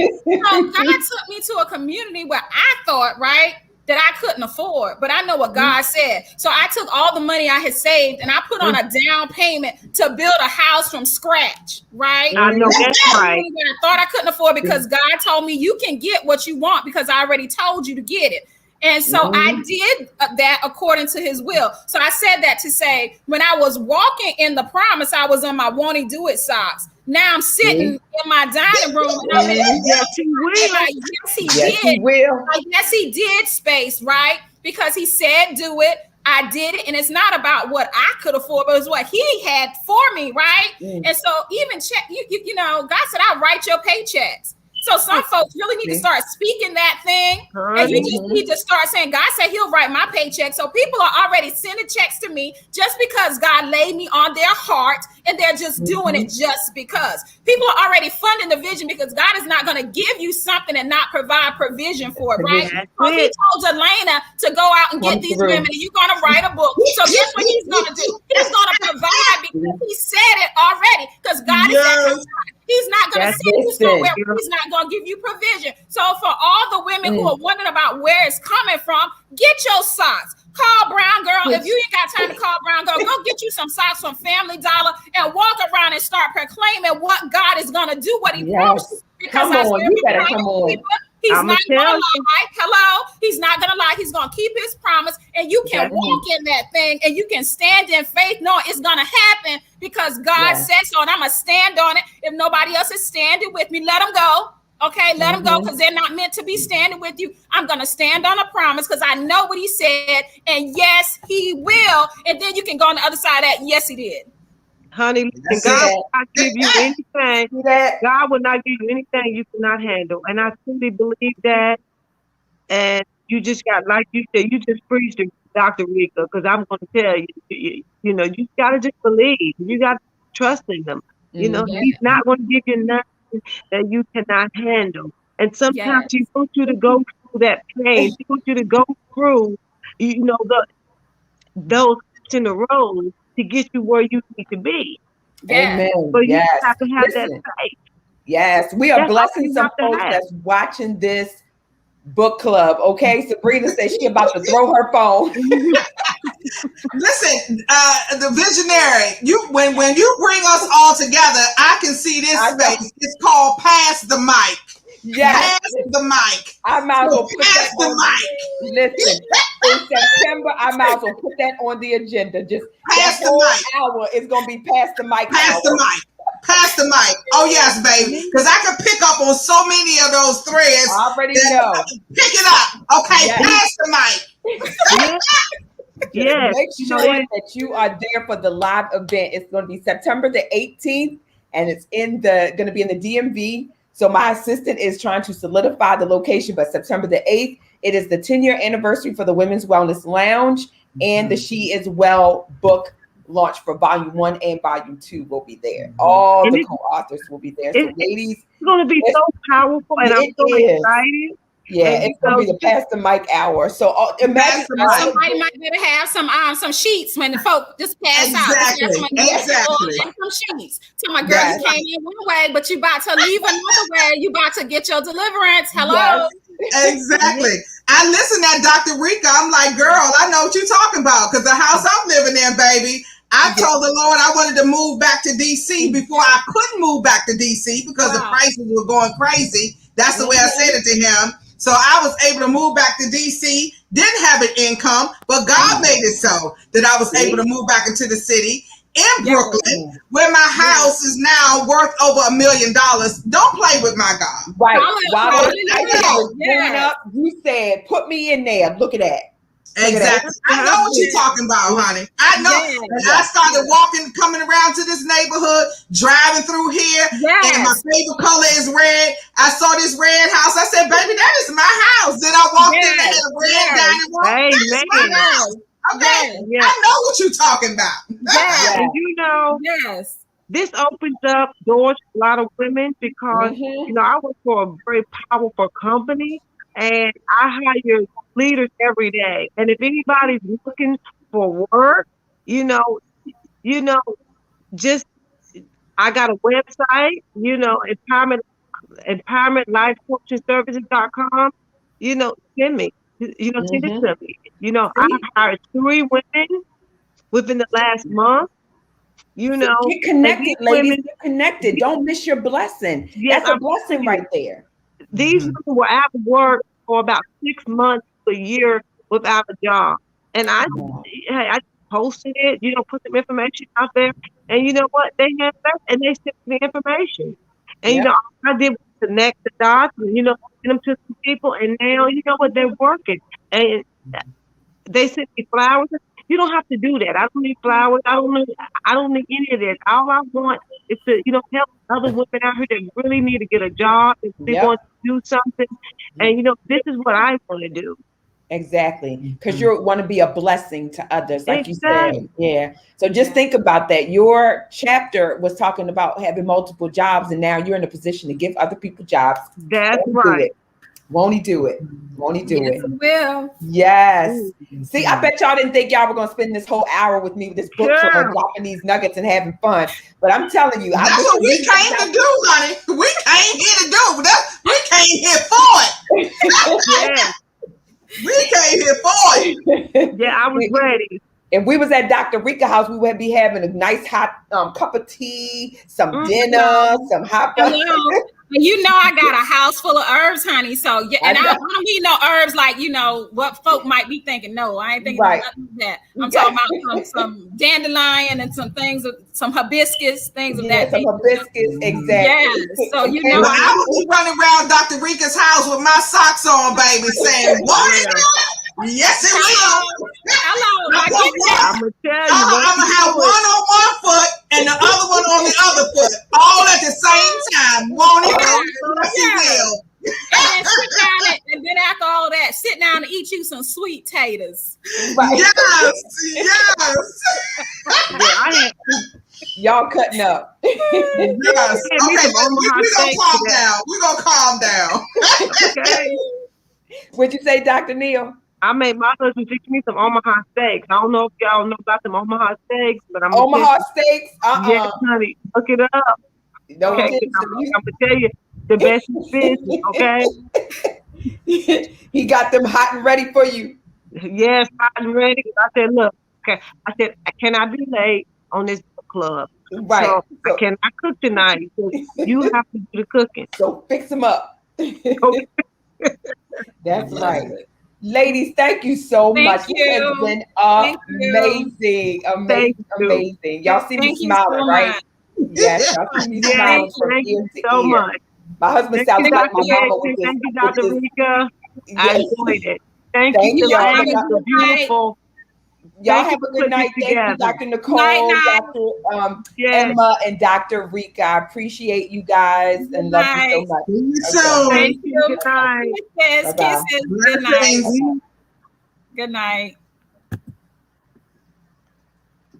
So God took me to a community where I thought, right, that I couldn't afford, but I know what God said. So I took all the money I had saved and I put on a down payment to build a house from scratch, right? I know that's right. I thought I couldn't afford because God told me you can get what you want because I already told you to get it. And so I did that according to his will. So I said that to say, when I was walking in the promise, I was in my Won't He Do It socks. Now I'm sitting in my dining room. Yes, he will. Yes, he will. Yes, he did space, right? Because he said, do it. I did it. And it's not about what I could afford, but it's what he had for me, right? And so even check, you know, God said, I'll write your paychecks. So some folks really need to start speaking that thing. And you just need to start saying, God said he'll write my paycheck. So people are already sending checks to me just because God laid me on their heart and they're just doing it just because. People are already funding the vision because God is not going to give you something and not provide provision for it, right? So he told Elena to go out and get these women and you're going to write a book. So guess what he's going to do? He's going to provide because he said it already because God is at his side. He's not going to send you somewhere. He's not going to give you provision. So for all the women who are wondering about where it's coming from, get your socks. Call Brown Girl. If you ain't got time to call Brown Girl, go get you some socks from Family Dollar and walk around and start proclaiming what God is going to do, what he promised. Because you better come on. He's not going to lie. Hello. He's not going to lie. He's going to keep his promise. And you can walk in that thing and you can stand in faith knowing it's going to happen because God said so. And I'm going to stand on it. If nobody else is standing with me, let them go. Okay, let them go because they're not meant to be standing with you. I'm going to stand on a promise because I know what he said. And yes, he will. And then you can go on the other side of that. Yes, he did. Honey, God will not give you anything. God will not give you anything you cannot handle. And I truly believe that. And you just got, like you said, you just preached to Dr. Rika, because I'm going to tell you, you know, you got to just believe. You got to trust in him. You know, he's not going to give you nothing that you cannot handle. And sometimes he wants you to go through that pain. He wants you to go through, you know, those in the road to get you where you need to be. Amen. But you have to have that faith. Yes, we are blessing some folks that's watching this book club. Okay, Sabrina says she about to throw her phone. Listen, the visionary, when you bring us all together, I can see this space. It's called Pass the Mic. Yes. Pass the mic. I might as well put pass that on. Listen, in September, I might as well put that on the agenda. Just pass the mic. Hour is going to be Pass the Mic. Pass the mic. Pass the mic. Oh yes, baby. Because I can pick up on so many of those threads. I already know. Pick it up. Okay, pass the mic. Yes. Make sure that you are there for the live event. It's going to be September the 18th, and it's going to be in the DMV. So my assistant is trying to solidify the location, but September the 8th, it is the 10-year anniversary for the Women's Wellness Lounge, and the She Is Well book launch for Volume 1 and Volume 2 will be there. All the co-authors will be there. So ladies, it's going to be so powerful, and I'm so excited. Yeah, it's going to be the Pass the Mic hour. So imagine somebody might better have some sheets when the folk just pass out. Exactly. Some sheets. So my girl, you came in one way, but you about to leave another way. You about to get your deliverance. Hello. Yes. Exactly. I listen at Dr. Rika. I'm like, girl, I know what you're talking about, because the house I'm living in, baby, I told the Lord I wanted to move back to DC before I couldn't move back to DC because the prices were going crazy. That's the way I said it to him. So I was able to move back to DC, didn't have an income, but God made it so that I was able to move back into the city in Brooklyn, where my house is now worth over $1 million. Don't play with my God. Right. While you said, put me in there. Look at that. Exactly. I know what you're talking about, honey. I know. And I started coming around to this neighborhood, driving through here, and my favorite color is red. I saw this red house. I said, baby, that is my house. Then I walked in and had a red dining room. That is my house. Okay. I know what you're talking about. And you know, this opens up doors for a lot of women because, you know, I work for a very powerful company. And I hire leaders every day. And if anybody's looking for work, you know, I got a website, you know, empowermentlifecoachingservices.com. You know, send me. Send it to me. You know, I hired 3 women within the last month. You know, get connected, ladies. Get connected. Don't miss your blessing. That's a blessing right there. These women were out of work for about 6 months to a year without a job. And I posted it, you know, put some information out there. And you know what? They had that and they sent me the information. And, you know, all I did was connect the dots and, you know, get them to some people. And now, you know what? They're working. And they sent me flowers. You don't have to do that. I don't need flowers. I don't need any of this. All I want is to, you know, help other women out here that really need to get a job if they want to do something. And, you know, this is what I want to do. Exactly. Because you want to be a blessing to others, like you said. Yeah. So just think about that. Your chapter was talking about having multiple jobs, and now you're in a position to give other people jobs. That's right. Won't he do it? Won't he do it? Yes, he will. Yes. See, I bet y'all didn't think y'all were going to spend this whole hour with me with this book club, dropping these nuggets and having fun. But I'm telling you, that's what we came to do, honey. We came here to do that. We came here for it. We came here for it. Yeah, I was ready. if we was at Dr. Rika house, we would be having a nice hot cup of tea, some dinner, some hot fudge. You know, I got a house full of herbs, honey. So yeah, and I don't need no herbs like, you know, what folk might be thinking. No, I ain't thinking about that. I'm talking about some dandelion and some things, some hibiscus, things of that nature. Some hibiscus, exactly. Yes. So you know, I would be running around Dr. Rika's house with my socks on, baby, saying, "What? Yes, it will." Hello. I'm gonna tell you. I'm gonna have one on one foot and the other one on the other foot, all at the same time. Won't it? Yes, it will. And then sit down and then after all that, sit down and eat you some sweet taters. Right. Yes. Y'all cutting up. Yes. Okay, we're gonna calm down. Okay. What'd you say, Dr. Neal? I made my husband fix me some Omaha steaks. I don't know if y'all know about them Omaha steaks, but I'm Omaha steaks? Yes, honey. Look it up. No, okay, I'm gonna tell you the best business, okay? He got them hot and ready for you. Yes, hot and ready. I said, look, okay. I said, can I be late on this book club? Right. So I cannot cook tonight. So you have to do the cooking. So fix them up. That's right. Ladies, thank you so much. It has been amazing. Y'all see me smiling, right? Yes, y'all see me smiling from ear to ear. Much. My husband sounds like my mama with this. Thank you, Dr. Rika. I enjoyed it. Thank you, y'all. It's beautiful. Y'all have a good night. Thank you, Dr. Nicole, Dr. Emma, and Dr. Rika. I appreciate you guys and love you so much. Thank you. Good night. Kisses. Good night. Good night.